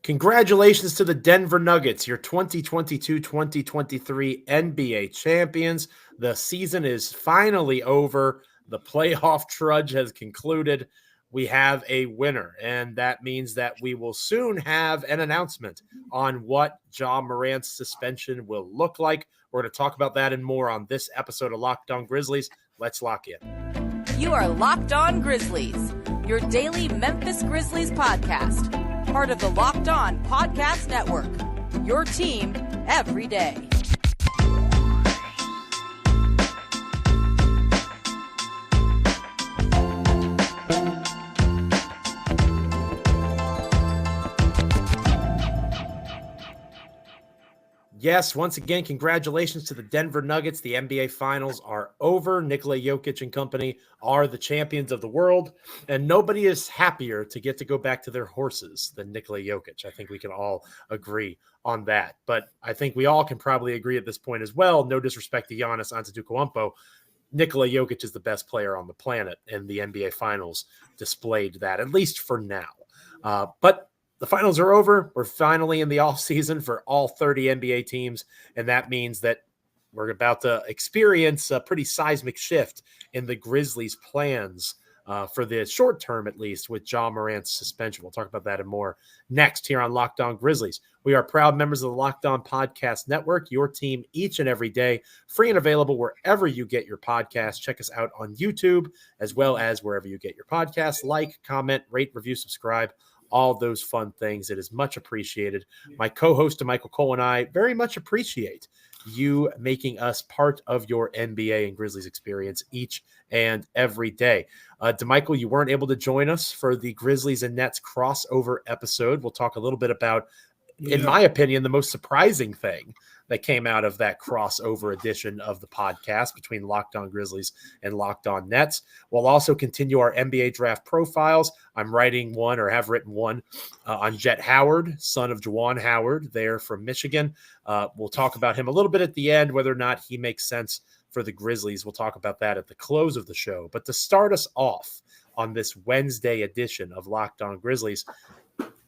Congratulations to the Denver Nuggets, your 2022-2023 NBA champions. The season is finally over. The playoff trudge has concluded. We have a winner, and that means that we will soon have an announcement on what Ja Morant's suspension will look like. We're going to talk about that and more on this episode of Locked On Grizzlies. Let's lock in. You are Locked On Grizzlies, your daily Memphis Grizzlies podcast. Part of the Locked On Podcast Network, your team every day. Yes, once again, congratulations to the Denver Nuggets. The NBA Finals are over. Nikola Jokic and company are the champions of the world, and nobody is happier to get to go back to their horses than Nikola Jokic. I think we can all agree on that. But I think we all can probably agree at this point as well, no disrespect to Giannis Antetokounmpo, Nikola Jokic is the best player on the planet, and the NBA Finals displayed that, at least for now. But the finals are over. We're finally in the offseason for all 30 NBA teams, and that means that we're about to experience a pretty seismic shift in the Grizzlies' plans for the short term, at least, with Ja Morant's suspension. We'll talk about that and more next here on Locked On Grizzlies. We are proud members of the Locked On Podcast Network, your team each and every day, free and available wherever you get your podcasts. Check us out on YouTube as well as wherever you get your podcasts. Like, comment, rate, review, subscribe. All those fun things. It is much appreciated. My co-host Damichael Cole and I very much appreciate you making us part of your NBA and Grizzlies experience each and every day. Damichael, you weren't able to join us for the Grizzlies and Nets crossover episode. We'll talk a little bit about, in my opinion, the most surprising thing that came out of that crossover edition of the podcast between Locked On Grizzlies and Locked On Nets. We'll also continue our NBA draft profiles. I'm writing one, or have written one, on Jet Howard, son of Juwan Howard, there from Michigan. We'll talk about him a little bit at the end, whether or not he makes sense for the Grizzlies. We'll talk about that at the close of the show. But to start us off on this Wednesday edition of Locked On Grizzlies,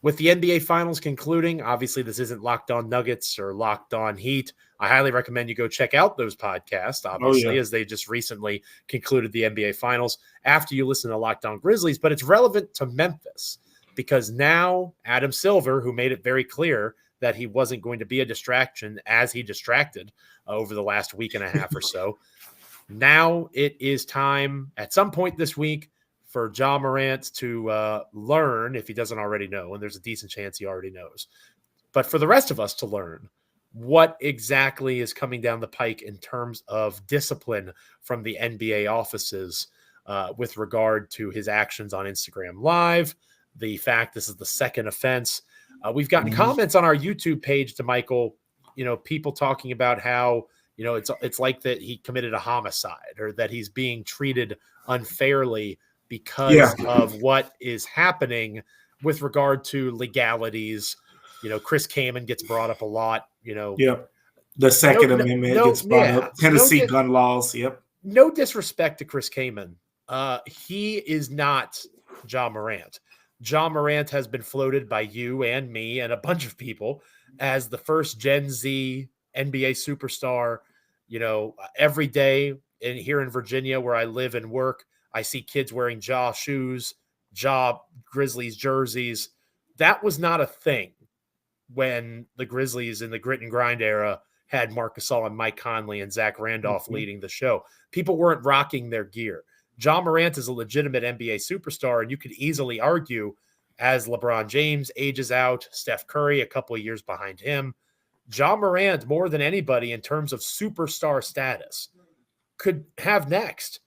with the NBA Finals concluding, obviously this isn't Locked On Nuggets or Locked On Heat. I highly recommend you go check out those podcasts, obviously, as they just recently concluded the NBA Finals after you listen to Locked On Grizzlies. But it's relevant to Memphis because now Adam Silver, who made it very clear that he wasn't going to be a distraction as he distracted over the last week and a half or so, now it is time at some point this week for Ja Morant to learn, if he doesn't already know, and there's a decent chance he already knows, but for the rest of us to learn what exactly is coming down the pike in terms of discipline from the NBA offices with regard to his actions on Instagram Live, the fact this is the second offense. We've gotten comments on our YouTube page to Michael, people talking about how, it's like that he committed a homicide or that he's being treated unfairly because of what is happening with regard to legalities. Chris Kaman gets brought up a lot, The Second Amendment gets brought up. Tennessee gun laws. No disrespect to Chris Kaman. He is not Ja Morant. Ja Morant has been floated by you and me and a bunch of people as the first Gen Z NBA superstar. Every day here in Virginia where I live and work, I see kids wearing Ja shoes, Ja Grizzlies jerseys. That was not a thing when the Grizzlies in the grit and grind era had Marc Gasol and Mike Conley and Zach Randolph leading the show. People weren't rocking their gear. Ja Morant is a legitimate NBA superstar, and you could easily argue as LeBron James ages out, Steph Curry a couple of years behind him, Ja Morant, more than anybody in terms of superstar status, could have next.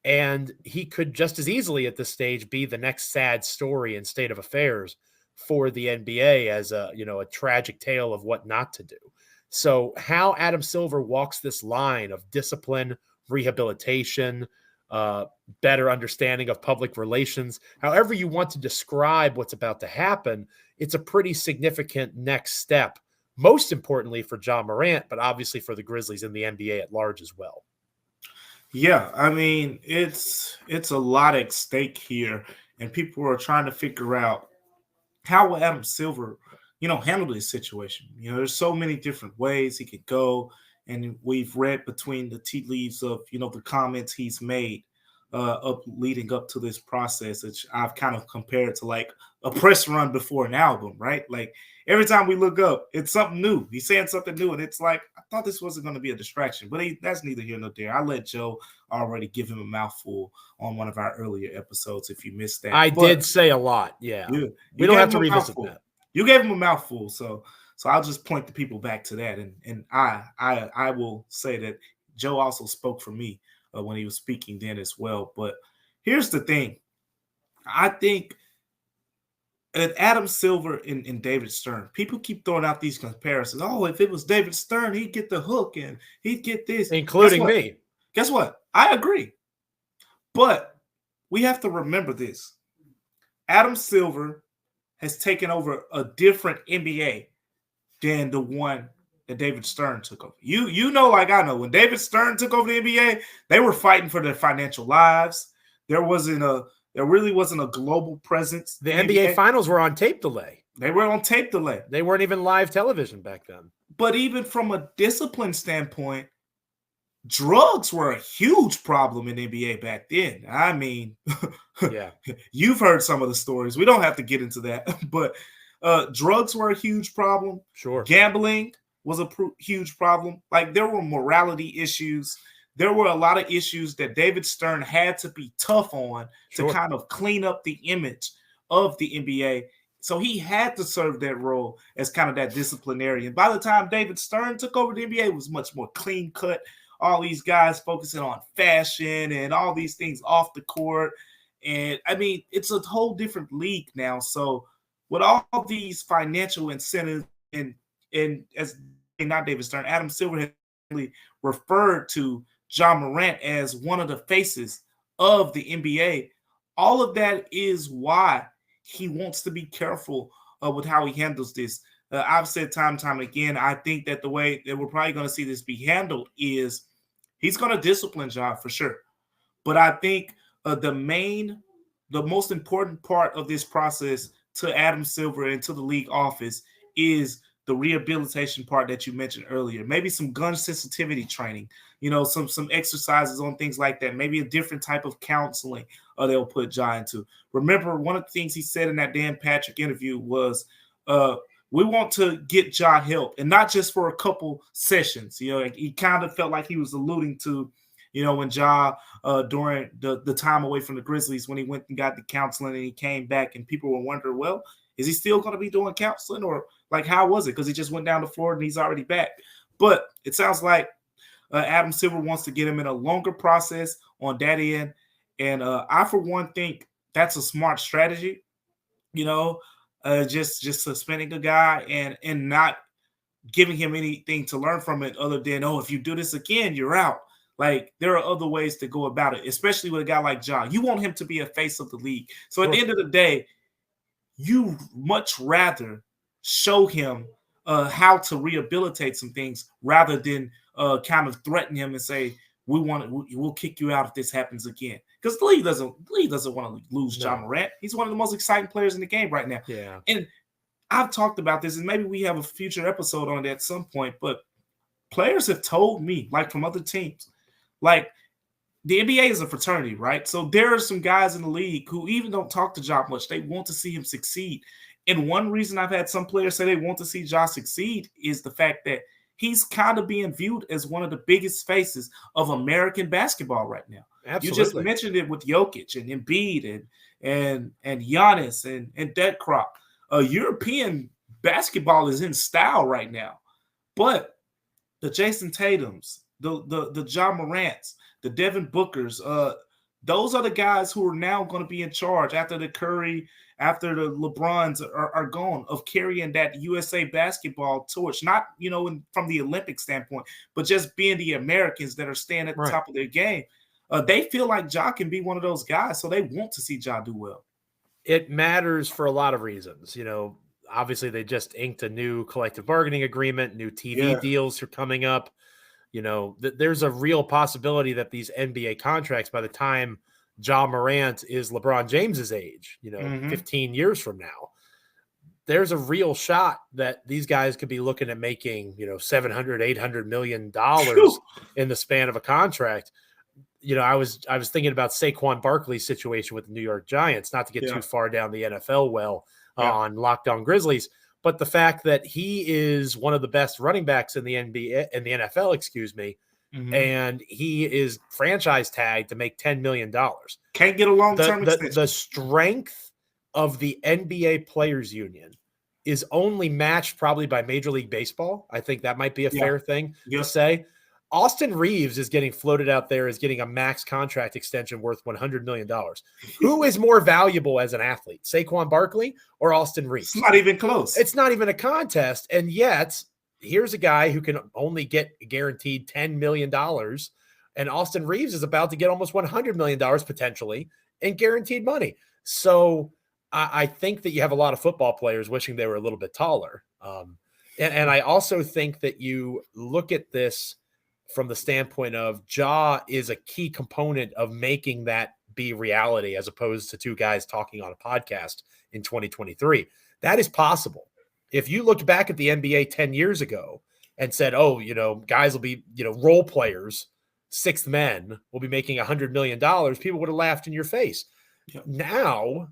And he could just as easily at this stage be the next sad story in state of affairs for the NBA as a tragic tale of what not to do. So how Adam Silver walks this line of discipline, rehabilitation, better understanding of public relations, however you want to describe what's about to happen, it's a pretty significant next step, most importantly for Ja Morant, but obviously for the Grizzlies and the NBA at large as well. Yeah, I mean, it's a lot at stake here, and people are trying to figure out how will Adam Silver handle this situation. There's so many different ways he could go, and we've read between the tea leaves of, the comments he's made leading up to this process, which I've kind of compared to like a press run before an album, right? Like every time we look up, it's something new. He's saying something new, and it's like, I thought this wasn't going to be a distraction, but that's neither here nor there. I let Joe already give him a mouthful on one of our earlier episodes. If you missed that, I did say a lot. Yeah, we don't have to revisit that. You gave him a mouthful, so I'll just point the people back to that, and I will say that Joe also spoke for me when he was speaking then as well. But here's the thing: I think that Adam Silver and David Stern, people keep throwing out these comparisons. Oh, if it was David Stern, he'd get the hook and he'd get this, including me. Guess what? I agree, but we have to remember this: Adam Silver has taken over a different NBA than the one that David Stern took over. You know, like I know, when David Stern took over the NBA, they were fighting for their financial lives. There really wasn't a global presence. The NBA finals were on tape delay. They were on tape delay. They weren't even live television back then. But even from a discipline standpoint, drugs were a huge problem in the NBA back then. I mean, yeah, you've heard some of the stories. We don't have to get into that, but drugs were a huge problem. Sure. Gambling was a huge problem. Like, there were morality issues. There were a lot of issues that David Stern had to be tough on to kind of clean up the image of the NBA. So he had to serve that role as kind of that disciplinarian. By the time David Stern took over the NBA, it was much more clean cut. All these guys focusing on fashion and all these things off the court. And I mean, it's a whole different league now. So with all these financial incentives and as not David Stern, Adam Silver had really referred to Ja Morant as one of the faces of the NBA. All of that is why he wants to be careful with how he handles this. I've said time and time again, I think that the way that we're probably going to see this be handled is he's going to discipline Ja for sure. But I think the most important part of this process to Adam Silver and to the league office is the rehabilitation part that you mentioned earlier. Maybe some gun sensitivity training, some exercises on things like that. Maybe a different type of counseling they'll put Ja into. Remember, one of the things he said in that Dan Patrick interview was, we want to get Ja help, and not just for a couple sessions. He kind of felt like he was alluding to, when Ja, during the time away from the Grizzlies, when he went and got the counseling and he came back, and people were wondering, well, is he still going to be doing counseling, or like, how was it? Because he just went down to Florida and he's already back. But it sounds like Adam Silver wants to get him in a longer process on that end. And I, for one, think that's a smart strategy, just suspending the guy and not giving him anything to learn from it other than, if you do this again, you're out. Like, there are other ways to go about it, especially with a guy like Ja. You want him to be a face of the league. So at the end of the day, you much rather show him how to rehabilitate some things rather than kind of threaten him and say, we'll kick you out if this happens again. Because the league doesn't want to lose Ja Morant. He's one of the most exciting players in the game right now. Yeah. And I've talked about this, and maybe we have a future episode on that at some point, but players have told me, like from other teams, like, the NBA is a fraternity, right? So there are some guys in the league who even don't talk to Ja much. They want to see him succeed. And one reason I've had some players say they want to see Ja succeed is the fact that he's kind of being viewed as one of the biggest faces of American basketball right now. Absolutely. You just mentioned it with Jokic and Embiid and Giannis and Dead Crop. European basketball is in style right now. But the Jason Tatums, the Ja Morants, the Devin Bookers, those are the guys who are now going to be in charge after the Curry, after the LeBrons are gone, of carrying that USA basketball torch, not, from the Olympic standpoint, but just being the Americans that are staying at the top of their game. They feel like Ja can be one of those guys, so they want to see Ja do well. It matters for a lot of reasons. Obviously they just inked a new collective bargaining agreement, new TV deals are coming up. There's a real possibility that these NBA contracts, by the time Ja Morant is LeBron James's age, 15 years from now, there's a real shot that these guys could be looking at making, $700, $800 million in the span of a contract. I was thinking about Saquon Barkley's situation with the New York Giants, not to get too far down the NFL on Locked On Grizzlies, but the fact that he is one of the best running backs in the NBA, in the NFL, and he is franchise tagged to make $10 million. Can't get a long-term extension. The strength of the NBA Players Union is only matched probably by Major League Baseball. I think that might be a fair thing to say. Austin Reeves is getting floated out there as getting a max contract extension worth $100 million. Who is more valuable as an athlete, Saquon Barkley or Austin Reeves? It's not even close. It's not even a contest. And yet, here's a guy who can only get guaranteed $10 million. And Austin Reeves is about to get almost $100 million potentially in guaranteed money. So I think that you have a lot of football players wishing they were a little bit taller. And I also think that you look at this from the standpoint of Ja is a key component of making that be reality, as opposed to two guys talking on a podcast in 2023. That is possible. If you looked back at the NBA 10 years ago and said, guys will be, role players, sixth men will be making $100 million, people would have laughed in your face. Yep. Now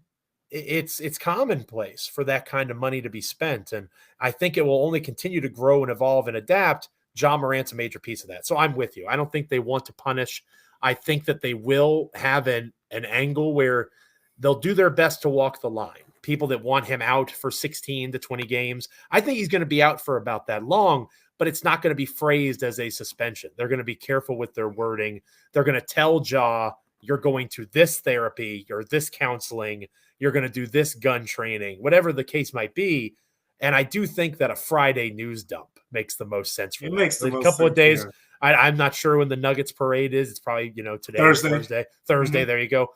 it's commonplace for that kind of money to be spent. And I think it will only continue to grow and evolve and adapt. Ja Morant's a major piece of that. So I'm with you. I don't think they want to punish. I think that they will have an angle where they'll do their best to walk the line. People that want him out for 16 to 20 games, I think he's going to be out for about that long, but it's not going to be phrased as a suspension. They're going to be careful with their wording. They're going to tell Ja, you're going to this therapy, or this counseling, you're going to do this gun training, whatever the case might be. And I do think that a Friday news dump makes the most sense for them. Makes the most couple sense, of days. Yeah. I'm not sure when the Nuggets parade is. It's probably, today, Thursday. There you go.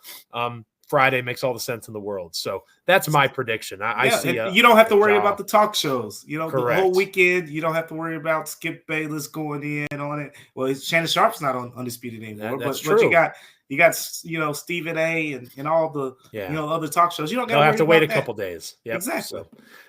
Friday makes all the sense in the world. So that's my prediction. I see. You don't have to worry about the talk shows. Correct. The whole weekend, you don't have to worry about Skip Bayless going in on it. Well, Shannon Sharp's not on Undisputed anymore. That's but true. You got Stephen A. and all the other talk shows. You don't have to wait a couple days. Yep. Exactly.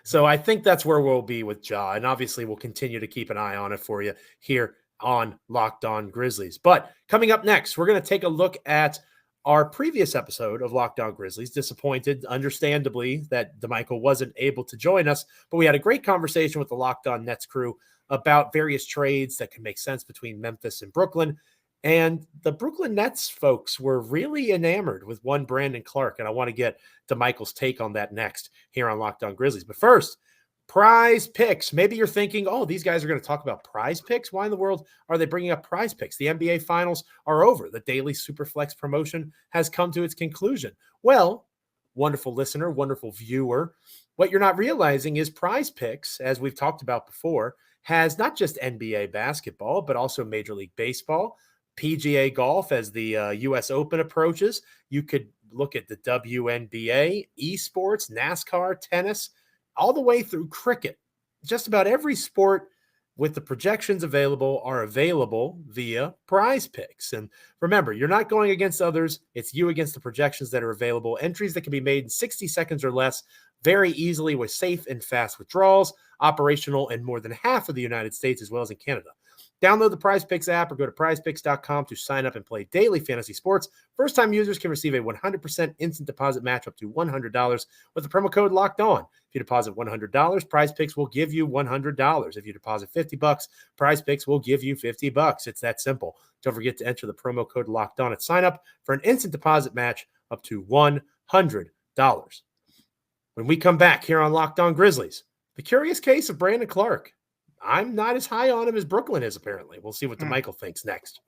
So I think that's where we'll be with Ja, and obviously we'll continue to keep an eye on it for you here on Locked On Grizzlies. But coming up next, we're going to take a look at our previous episode of Locked On Grizzlies. Disappointed, understandably, that Damichael wasn't able to join us, but we had a great conversation with the Locked On Nets crew about various trades that can make sense between Memphis and Brooklyn. And the Brooklyn Nets folks were really enamored with one Brandon Clarke, and I want to get Damichael's take on that next here on Locked On Grizzlies. But first, Prize Picks. Maybe you're thinking, these guys are going to talk about Prize Picks. Why in the world are they bringing up Prize Picks? The NBA Finals are over. The daily Superflex promotion has come to its conclusion. Well, wonderful listener, wonderful viewer, what you're not realizing is Prize Picks, as we've talked about before, has not just NBA basketball, but also Major League Baseball, PGA golf as the U.S. Open approaches. You could look at the WNBA, esports, NASCAR, tennis, all the way through cricket. Just about every sport with the projections available are available via Prize Picks. And remember, you're not going against others. It's you against the projections that are available. Entries that can be made in 60 seconds or less, very easily with safe and fast withdrawals, operational in more than half of the United States as well as in Canada. Download the Prize Picks app or go to prizepicks.com to sign up and play daily fantasy sports. First-time users can receive a 100% instant deposit match up to $100 with the promo code Locked On. If you deposit $100, Prize Picks will give you $100. If you deposit $50, Prize Picks will give you $50. It's that simple. Don't forget to enter the promo code Locked On at sign up for an instant deposit match up to $100. When we come back here on Locked On Grizzlies, the curious case of Brandon Clarke. I'm not as high on him as Brooklyn is, apparently. We'll see what Damichael thinks next.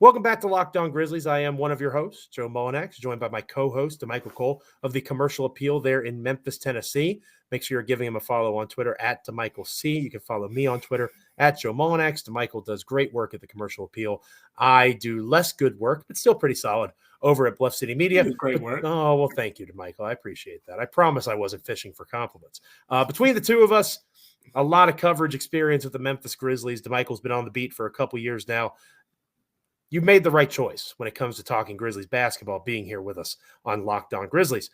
Welcome back to Locked On Grizzlies. I am one of your hosts, Joe Mullinax, joined by my co-host, Damichael Cole of the Commercial Appeal there in Memphis, Tennessee. Make sure you're giving him a follow on Twitter at DamichaelC. You can follow me on Twitter at Joe Mullinax. Damichael does great work at the Commercial Appeal. I do less good work, but still pretty solid over at Bluff City Media. Great work. Oh, well, thank you, Damichael. I appreciate that. I promise I wasn't fishing for compliments. Between the two of us, a lot of coverage experience with the Memphis Grizzlies. Damichael's been on the beat for a couple years now. You made the right choice when it comes to talking Grizzlies basketball, being here with us on Locked On Grizzlies.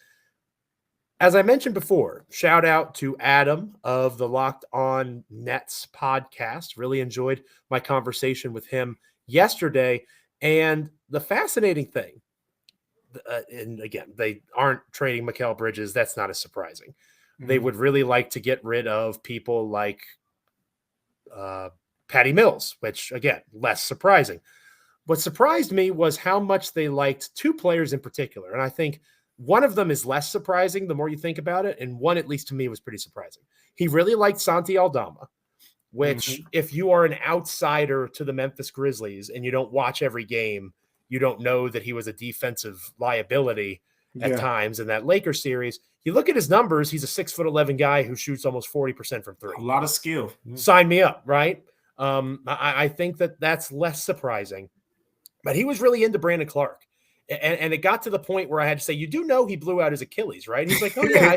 As I mentioned before, shout out to Adam of the Locked On Nets podcast. Really enjoyed my conversation with him yesterday. And the fascinating thing, and again, they aren't trading Mikal Bridges. That's not as surprising. They would really like to get rid of people like Patty Mills, which, again, less surprising. What surprised me was how much they liked two players in particular. And I think one of them is less surprising the more you think about it. And one, at least to me, was pretty surprising. He really liked Santi Aldama, which if you are an outsider to the Memphis Grizzlies and you don't watch every game, you don't know that he was a defensive liability at times in that Lakers series. You look at his numbers, he's a 6'11" guy who shoots almost 40% from three. A lot of skill. Sign me up, right? I think that's less surprising. But he was really into Brandon Clarke. And it got to the point where I had to say, you do know he blew out his Achilles, right? And he's like, oh yeah,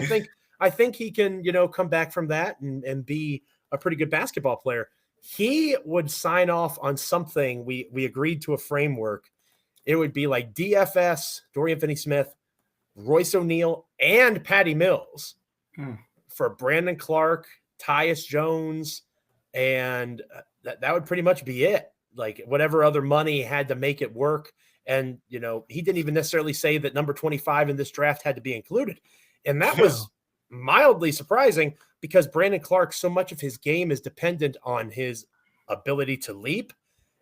I think he can, come back from that and be a pretty good basketball player. He would sign off on something. We agreed to a framework. It would be like DFS, Dorian Finney-Smith, Royce O'Neal, and Patty Mills for Brandon Clarke, Tyus Jones, and that would pretty much be it. Like whatever other money had to make it work. And, he didn't even necessarily say that number 25 in this draft had to be included. And that was mildly surprising because Brandon Clarke, so much of his game is dependent on his ability to leap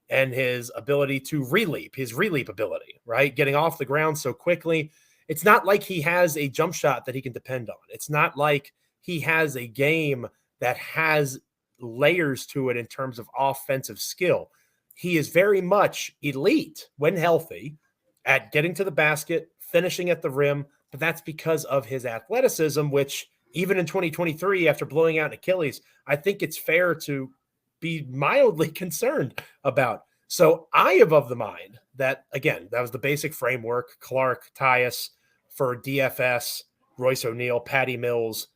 and his ability to releap, his releap ability, right? Getting off the ground so quickly. It's not like he has a jump shot that he can depend on. It's not like he has a game that has layers to it in terms of offensive skill. He is very much elite when healthy at getting to the basket, finishing at the rim, but that's because of his athleticism, which even in 2023, after blowing out Achilles, I think it's fair to be mildly concerned about. So I am of the mind that, again, that was the basic framework, Clarke, Tyus for DFS, Royce O'Neal, Patty Mills.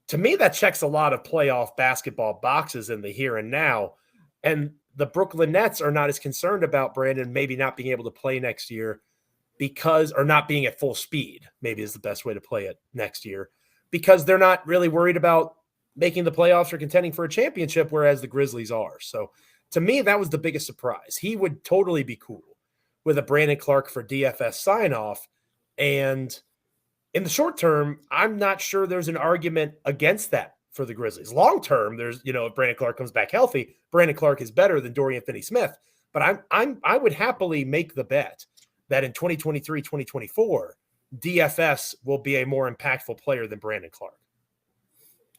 To me, that checks a lot of playoff basketball boxes in the here and now. And the Brooklyn Nets are not as concerned about Brandon maybe not being able to play next year or not being at full speed, maybe is the best way to play it next year, because they're not really worried about making the playoffs or contending for a championship, whereas the Grizzlies are. So to me, that was the biggest surprise. He would totally be cool with a Brandon Clarke for DFS sign-off. And in the short term, I'm not sure there's an argument against that for the Grizzlies. Long term, there's, if Brandon Clarke comes back healthy, Brandon Clarke is better than Dorian Finney-Smith. But I would happily make the bet that in 2023, 2024, DFS will be a more impactful player than Brandon Clarke.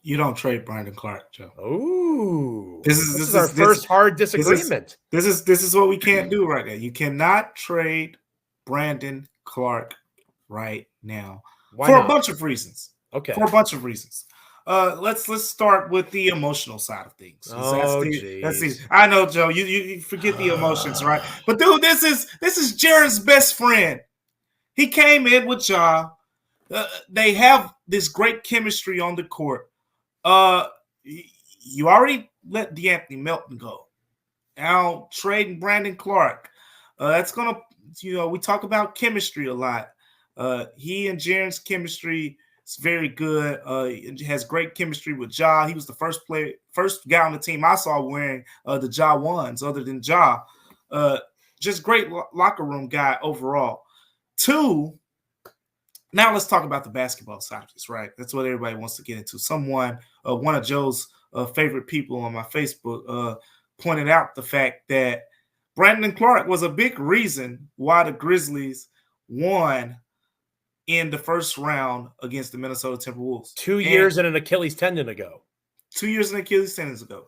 You don't trade Brandon Clarke, Joe. Oh, this is our first hard disagreement. This is what we can't do right now. You cannot trade Brandon Clarke right now. Why not? A bunch of reasons. Okay. For a bunch of reasons. Let's start with the emotional side of things. That's I know, Joe. You forget the emotions, right? But dude, this is Jaren's best friend. He came in with Ja. They have this great chemistry on the court. You already let DeAnthony Melton go. Now trading Brandon Clarke. That's gonna, we talk about chemistry a lot. He and Jaren's chemistry is very good. He has great chemistry with Ja. He was the first guy on the team I saw wearing the Ja ones, other than Ja. Just great locker room guy overall. Two. Now let's talk about the basketball side of this, right? That's what everybody wants to get into. One of Joe's favorite people on my Facebook pointed out the fact that Brandon Clarke was a big reason why the Grizzlies won in the first round against the Minnesota Timberwolves. 2 years and an Achilles tendon ago. 2 years and an Achilles tendon ago.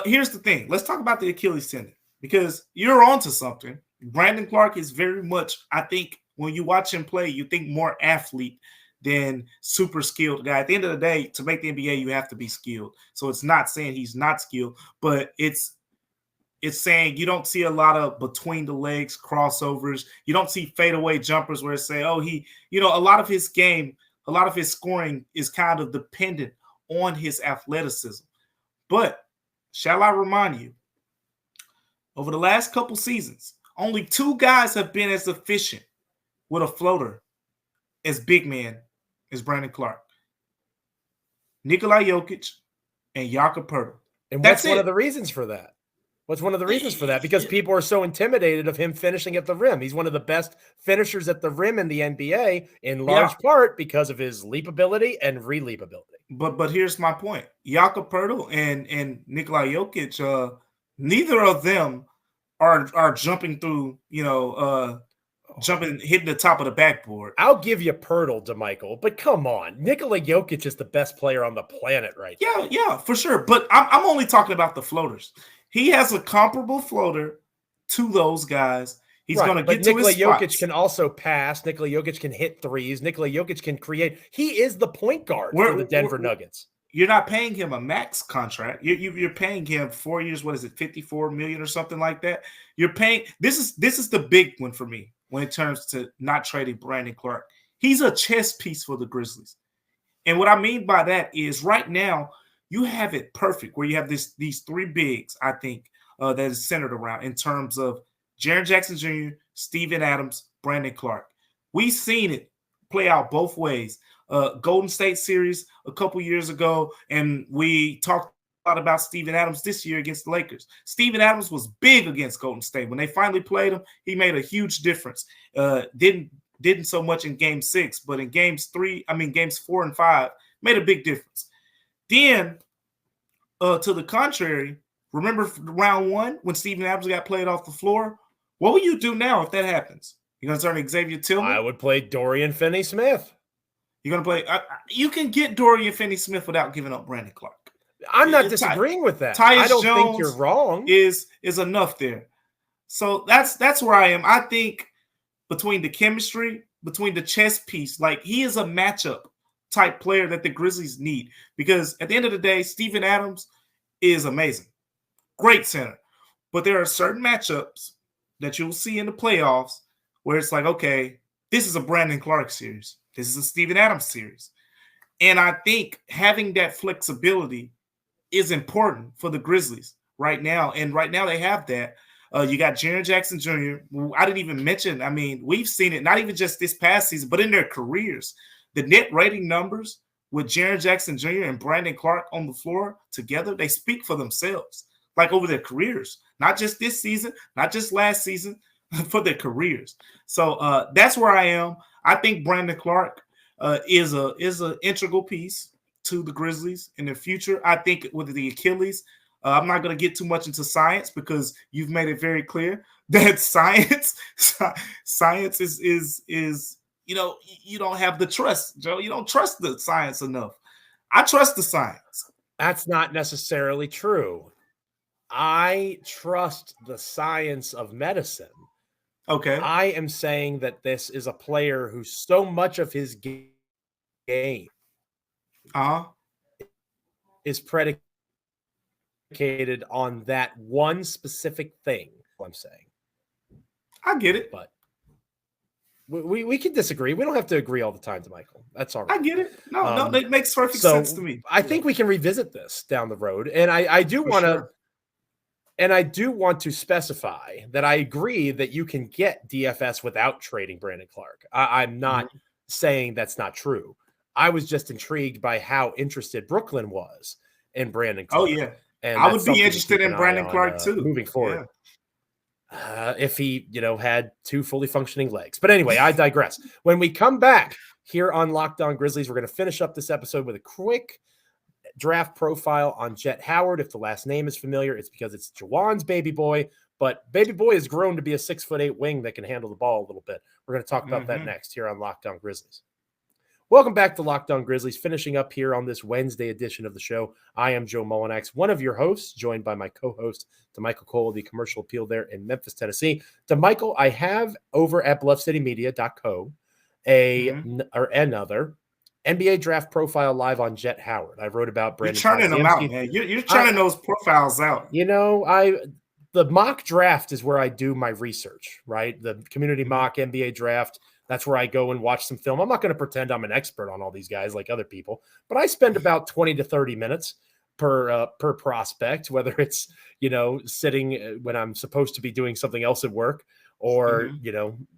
Here's the thing. Let's talk about the Achilles tendon because you're onto something. Brandon Clarke is very much, I think, when you watch him play, you think more athlete than super skilled guy. At the end of the day, to make the NBA, you have to be skilled. So it's not saying he's not skilled, but it's saying you don't see a lot of between the legs crossovers. You don't see fadeaway jumpers where it's say, a lot of his game, a lot of his scoring is kind of dependent on his athleticism. But shall I remind you, over the last couple seasons, only two guys have been as efficient with a floater as big men is Brandon Clarke, Nikola Jokic, and Jakob Poeltl. And what's one of the reasons for that? What's one of the reasons for that? Because people are so intimidated of him finishing at the rim. He's one of the best finishers at the rim in the NBA, in large part because of his leap ability and re-leap ability. But here's my point. Jakob Poeltl and Nikola Jokic, neither of them are jumping through, hitting the top of the backboard. I'll give you Poeltl, Damichael, but come on. Nikola Jokic is the best player on the planet right now. Yeah, for sure. But I'm only talking about the floaters. He has a comparable floater to those guys. He's going to get to his spots. Nikola Jokic can also pass. Nikola Jokic can hit threes. Nikola Jokic can create. He is the point guard for the Denver Nuggets. You're not paying him a max contract. You're paying him 4 years. What is it, $54 million or something like that? You're paying. This is the big one for me when it comes to not trading Brandon Clarke. He's a chess piece for the Grizzlies, and what I mean by that is right now you have it perfect where you have these three bigs. I think that is centered around in terms of Jaren Jackson Jr., Steven Adams, Brandon Clarke. We've seen it play out both ways. Golden State series a couple years ago, and we talked a lot about Steven Adams this year against the Lakers. Steven Adams was big against Golden State. When they finally played him, he made a huge difference. Didn't so much in game 6, but in games 4 and 5, made a big difference. Then, to the contrary, remember round 1 when Steven Adams got played off the floor? What will you do now if that happens? You're going to turn Xavier Tillman? I would play Dorian Finney-Smith. You're going to play you can get Dorian Finney-Smith without giving up Brandon Clarke. I'm not disagreeing with that. Tyus I don't Jones think you're wrong. Is enough there. So that's where I am. I think between the chemistry, between the chess piece, like he is a matchup type player that the Grizzlies need, because at the end of the day, Steven Adams is amazing. Great center. But there are certain matchups that you'll see in the playoffs where it's like, okay, this is a Brandon Clarke series. This is a Steven Adams series. And I think having that flexibility is important for the Grizzlies right now. And right now they have that. You got Jaren Jackson Jr. I didn't even mention, we've seen it, not even just this past season, but in their careers. The net rating numbers with Jaren Jackson Jr. and Brandon Clarke on the floor together, they speak for themselves, like over their careers. Not just this season, not just last season, for their careers. So that's where I am. I think Brandon Clarke is an integral piece to the Grizzlies in the future. I think with the Achilles, I'm not going to get too much into science because you've made it very clear that science is you don't have the trust, Joe. You don't trust the science enough. I trust the science. That's not necessarily true. I trust the science of medicine. Okay. I am saying that this is a player who so much of his game is predicated on that one specific thing. I'm saying. I get it. But we can disagree. We don't have to agree all the time, Damichael. That's all right. I get it. No, it makes perfect sense to me. I think we can revisit this down the road. And I do want to – and I do want to specify that I agree that you can get DFS without trading Brandon Clarke. I'm not saying that's not true. I was just intrigued by how interested Brooklyn was in Brandon Clarke. Oh, yeah. And I would be interested in Brandon Clarke too. Moving forward. Yeah. If he, had 2 fully functioning legs. But anyway, I digress. When we come back here on Locked On Grizzlies, we're going to finish up this episode with a quick draft profile on Jet Howard. If the last name is familiar, it's because it's Jawan's baby boy, but baby boy has grown to be a 6'8" wing that can handle the ball a little bit. We're going to talk about that next here on Locked On Grizzlies. Welcome back to Locked On Grizzlies, finishing up here on this Wednesday edition of the show. I am Joe Mullinax, one of your hosts, joined by my co-host, Damichael Cole, the commercial appeal there in Memphis, Tennessee. Damichael, I have over at bluffcitymedia.co another NBA draft profile live on Jet Howard. I wrote about Brandon. You're churning them out, man. You're churning those profiles out. The mock draft is where I do my research, right? The community mock NBA draft. That's where I go and watch some film. I'm not going to pretend I'm an expert on all these guys like other people, but I spend about 20 to 30 minutes per prospect, whether it's, sitting when I'm supposed to be doing something else at work or,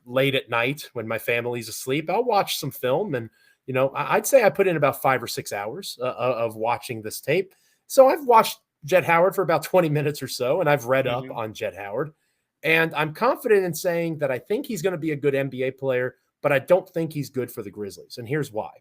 late at night when my family's asleep. I'll watch some film and, I'd say I put in about 5 or 6 hours of watching this tape. So I've watched Jet Howard for about 20 minutes or so, and I've read up on Jet Howard. And I'm confident in saying that I think he's going to be a good NBA player, but I don't think he's good for the Grizzlies. And here's why.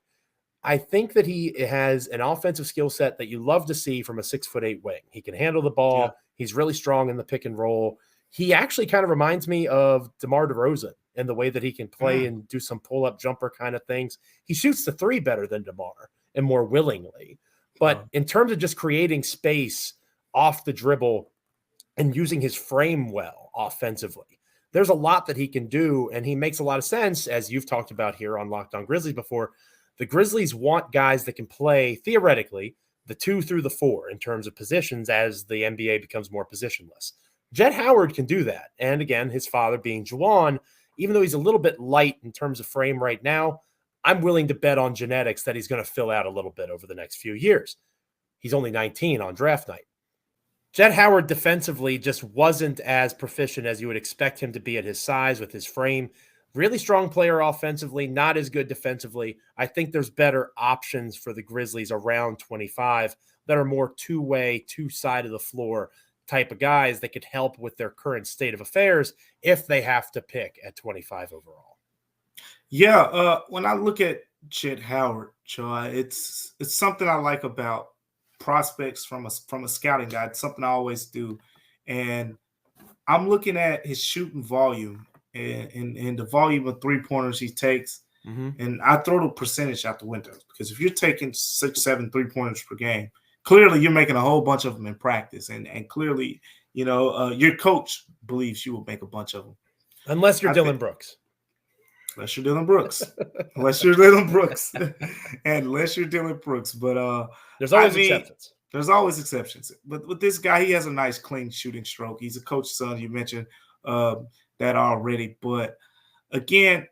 I think that he has an offensive skill set that you love to see from a 6'8" wing. He can handle the ball. Yeah. He's really strong in the pick and roll. He actually kind of reminds me of DeMar DeRozan in the way that he can play and do some pull-up jumper kind of things. He shoots the three better than DeMar and more willingly. But in terms of just creating space off the dribble and using his frame well offensively, there's a lot that he can do, and he makes a lot of sense, as you've talked about here on Locked On Grizzlies before. The Grizzlies want guys that can play, theoretically, the 2 through the 4 in terms of positions as the NBA becomes more positionless. Jet Howard can do that. And again, his father being Juwan, even though he's a little bit light in terms of frame right now, I'm willing to bet on genetics that he's going to fill out a little bit over the next few years. He's only 19 on draft night. Jet Howard defensively just wasn't as proficient as you would expect him to be at his size with his frame. Really strong player offensively, not as good defensively. I think there's better options for the Grizzlies around 25 that are more two-way, two-side of the floor type of guys that could help with their current state of affairs if they have to pick at 25 overall. Yeah, when I look at Jet Howard, Joy, it's something I like about prospects from a scouting guide. It's something I always do, and I'm looking at his shooting volume and the volume of 3-pointers he takes, and I throw the percentage out the window, because if you're taking 6-7 3-pointers per game, clearly you're making a whole bunch of them in practice, and clearly your coach believes you will make a bunch of them, unless you're Dylan Brooks. Unless you're Dylan Brooks. Unless you're Dylan Brooks. Unless you're Dylan Brooks. But there's always exceptions. There's always exceptions. But with this guy, he has a nice, clean shooting stroke. He's a coach's son. You mentioned that already. But again,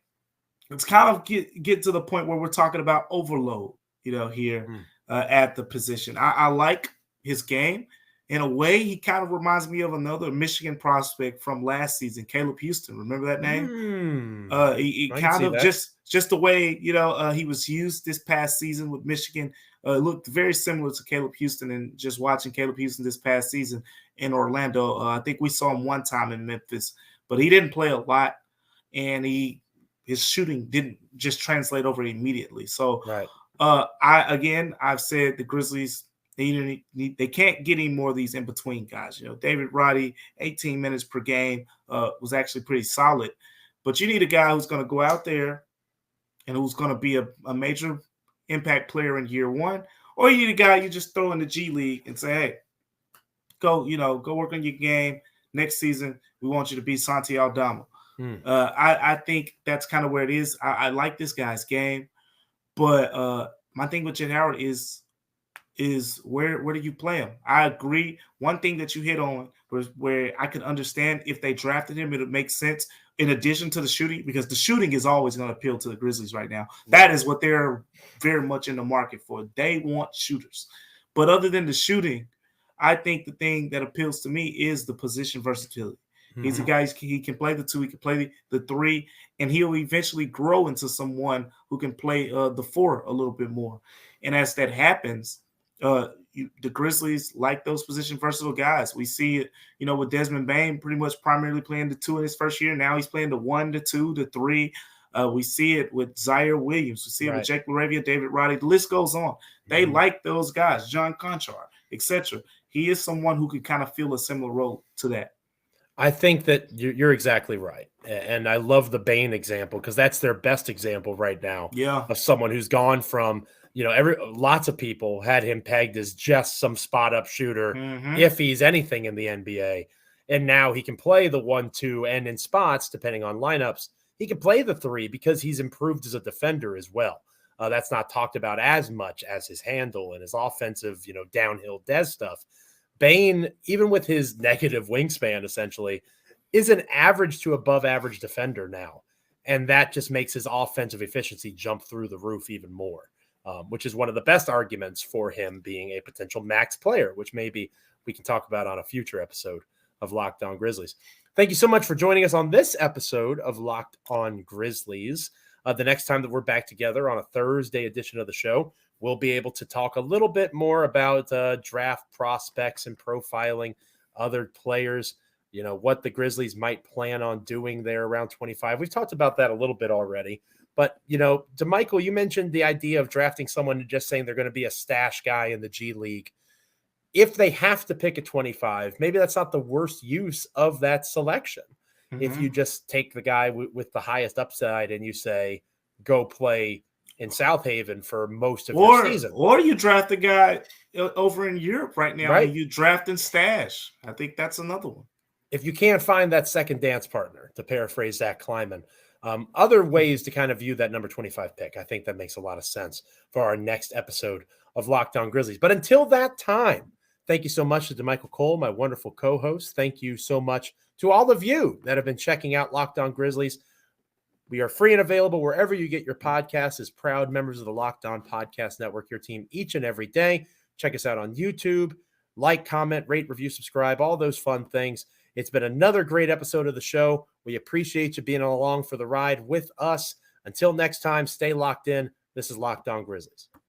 it's kind of get to the point where we're talking about overload, here at the position. I like his game. In a way, he kind of reminds me of another Michigan prospect from last season, Caleb Houston. Remember that name? He kind of just the way, he was used this past season with Michigan. Looked very similar to Caleb Houston, and just watching Caleb Houston this past season in Orlando. I think we saw him one time in Memphis, but he didn't play a lot, and his shooting didn't just translate over immediately. So I've said the Grizzlies, they can't get any more of these in-between guys. David Roddy, 18 minutes per game, was actually pretty solid. But you need a guy who's going to go out there and who's going to be a major impact player in year one. Or you need a guy you just throw in the G League and say, hey, go work on your game. Next season, we want you to be Santi Aldama. I think that's kind of where it is. I like this guy's game. But my thing with Jet Howard is where do you play him? I agree. One thing that you hit on was where I could understand if they drafted him, it would make sense in addition to the shooting, because the shooting is always going to appeal to the Grizzlies right now. That is what they're very much in the market for. They want shooters. But other than the shooting, I think the thing that appeals to me is the position versatility. He's a guy, he can play the 2, he can play the 3, and he'll eventually grow into someone who can play the 4 a little bit more. And as that happens, the Grizzlies like those position versatile guys. We see it, with Desmond Bane pretty much primarily playing the 2 in his first year. Now he's playing the 1, the 2, the 3. We see it with Zaire Williams. We see it with Jake LaRavia, David Roddy. The list goes on. They like those guys, John Conchar, etc. He is someone who could kind of fill a similar role to that. I think that you're exactly right. And I love the Bane example, because that's their best example right now of someone who's gone from, lots of people had him pegged as just some spot up shooter if he's anything in the NBA. And now he can play the 1, 2, and in spots, depending on lineups, he can play the 3 because he's improved as a defender as well. That's not talked about as much as his handle and his offensive, downhill des stuff. Bane, even with his negative wingspan, essentially, is an average to above average defender now. And that just makes his offensive efficiency jump through the roof even more, which is one of the best arguments for him being a potential max player, which maybe we can talk about on a future episode of Locked On Grizzlies. Thank you so much for joining us on this episode of Locked On Grizzlies. The next time that we're back together on a Thursday edition of the show, we'll be able to talk a little bit more about draft prospects and profiling other players, what the Grizzlies might plan on doing there around 25. We've talked about that a little bit already. But, Damichael, you mentioned the idea of drafting someone and just saying they're going to be a stash guy in the G League. If they have to pick at 25, maybe that's not the worst use of that selection. Mm-hmm. If you just take the guy with the highest upside and you say, go play in South Haven for most of your season. Or you draft the guy over in Europe right now, right? And you draft and stash. I think that's another one. If you can't find that second dance partner, to paraphrase Zach Kleiman, other ways to kind of view that number 25 pick, I think that makes a lot of sense for our next episode of Locked On Grizzlies. But until that time, thank you so much to Damichael Cole, my wonderful co-host. Thank you so much to all of you that have been checking out Locked On Grizzlies. We are free and available wherever you get your podcasts as proud members of the Locked On Podcast Network, your team each and every day. Check us out on YouTube. Like, comment, rate, review, subscribe, all those fun things. It's been another great episode of the show. We appreciate you being along for the ride with us. Until next time, stay locked in. This is Locked On Grizzlies.